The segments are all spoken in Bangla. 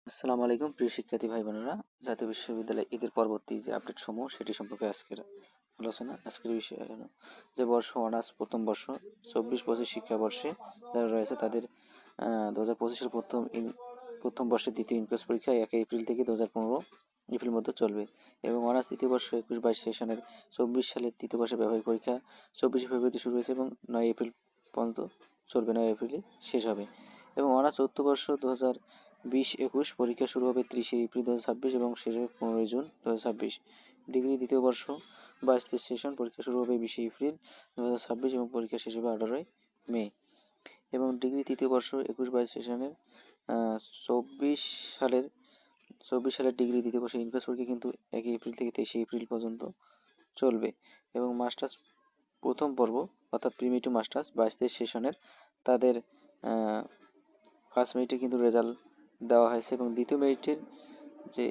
আসসালামু আলাইকুম প্রিয় শিক্ষার্থী ভাই বোনেরা। জাতীয় বিশ্ববিদ্যালয় ঈদের পরবর্তী যে আপডেট সমূহ সেটি সম্পর্কে আজকের বিষয় হলো যে বর্ষ অনার্স প্রথম বর্ষ 24-25 শিক্ষাবর্ষে যারা রয়েছে তাদের 2025 সালের প্রথম বর্ষের দ্বিতীয় ইনকোর্স পরীক্ষা 1 এপ্রিল থেকে 2015 এপ্রিল মধ্যে চলবে এবং অনার্স তৃতীয় বর্ষ 21-22 সেশনের 24 সালের তৃতীয় বর্ষের ব্যবহারিক পরীক্ষা 24 ফেব্রুয়ারিতে শুরু হয়েছে এবং 9 এপ্রিল পর্যন্ত চলবে, 9 এপ্রিলে শেষ হবে এবং অনার্স চতুর্থ বর্ষ 2020-21 পরীক্ষা শুরু হবে 30 এপ্রিল 2026 এবং শেষ হবে 15 জুন 2026। ডিগ্রি দ্বিতীয় বর্ষ 22-23 সেশন পরীক্ষা শুরু হবে 20 এপ্রিল 2026 এবং পরীক্ষা শেষ হবে 18 মে এবং ডিগ্রি তৃতীয় বর্ষ 21-22 সেশনের 24 সালের ডিগ্রি দ্বিতীয় বর্ষের ইনকোর্স পরীক্ষা কিন্তু 1 এপ্রিল থেকে 23 এপ্রিল পর্যন্ত চলবে এবং মাস্টার্স প্রথম পর্ব অর্থাৎ প্রিমি টু মাস্টার্স 22-23 সেশনের তাদের ফার্স্ট মেরিটে কিন্তু রেজাল্ট দেওয়া হয়েছে এবং দ্বিতীয় মেরিটের যে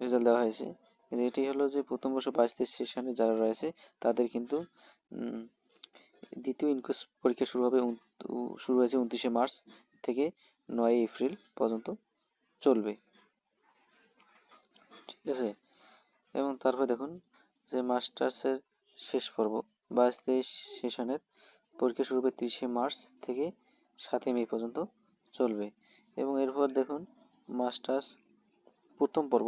রেজাল্ট দেওয়া হয়েছে এটি হলো যে প্রথম বর্ষ 22-23 সেশনে যারা রয়েছে তাদের কিন্তু দ্বিতীয় ইনকোর্স পরীক্ষা শুরু হয়েছে 29 মার্চ থেকে 9 এপ্রিল পর্যন্ত চলবে, ঠিক আছে। এবং তারপর দেখুন যে মাস্টার্সের শেষ পর্ব 22-23 সেশনের পরীক্ষা শুরু হবে 30 মার্চ থেকে 7 মে পর্যন্ত চলবে এবং এরপর দেখুন মাস্টার্স প্রথম পর্ব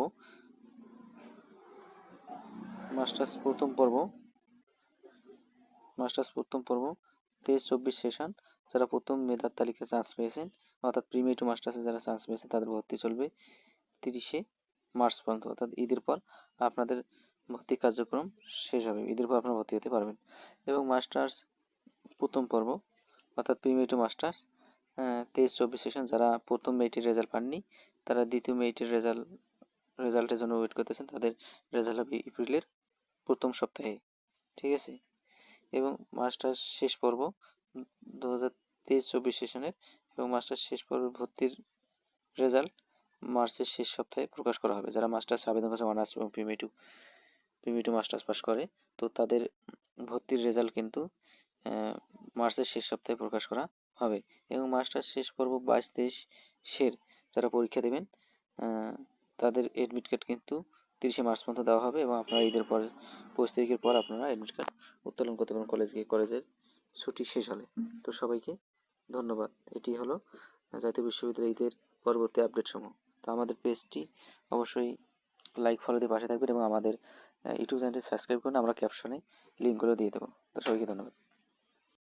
23-24 সেশন যারা প্রথম মেধার তালিকায় চান্স পেয়েছেন অর্থাৎ প্রিমি টু মাস্টার্সে যারা চান্স পেয়েছে তাদের ভর্তি চলবে 30 মার্চ পর্যন্ত, অর্থাৎ ঈদের পর আপনাদের ভর্তি কার্যক্রম শেষ হবে, ঈদের পর আপনারা ভর্তি হতে পারবেন এবং মাস্টার্স প্রথম পর্ব অর্থাৎ প্রিমি টু মাস্টার্স 23-24 সেশন যারা প্রথম মেরিটের রেজাল্ট পাননি তারা দ্বিতীয় মেরিটের রেজাল্টের জন্য ওয়েট করতেছেন, তাদের রেজাল্ট হবে এপ্রিলের প্রথম সপ্তাহে, ঠিক আছে। এবং মাস্টার্স শেষ পর্ব 2023-24 সেশনের এবং মাস্টার্স শেষ পর্বের ভর্তির রেজাল্ট মার্চের শেষ সপ্তাহে প্রকাশ করা হবে। যারা মাস্টার্স আবেদন করেছে অনার্স এবং প্রিমি টু মাস্টার্স পাস করে তো তাদের ভর্তির রেজাল্ট কিন্তু মার্চের শেষ সপ্তাহে প্রকাশ করা হবে এবং মাস্টার্স শেষ পর্ব 22-23 যারা পরীক্ষা দেবেন তাদের এডমিট কার্ড কিন্তু 30 মার্চ পর্যন্ত দেওয়া হবে এবং আপনারা ঈদের পর 25 তারিখের পর আপনারা এডমিট কার্ড উত্তোলন করতে পারেন কলেজের ছুটি শেষ হলে। তো সবাইকে ধন্যবাদ। এটি হলো জাতীয় বিশ্ববিদ্যালয় ঈদের পরবর্তী আপডেট সমূহ। তো আমাদের পেজটি অবশ্যই লাইক ফলো দিয়ে পাশে থাকবেন এবং আমাদের ইউটিউব চ্যানেলটি সাবস্ক্রাইব করুন, আমরা ক্যাপশনে লিঙ্কগুলো দিয়ে দেবো। তো সবাইকে ধন্যবাদ।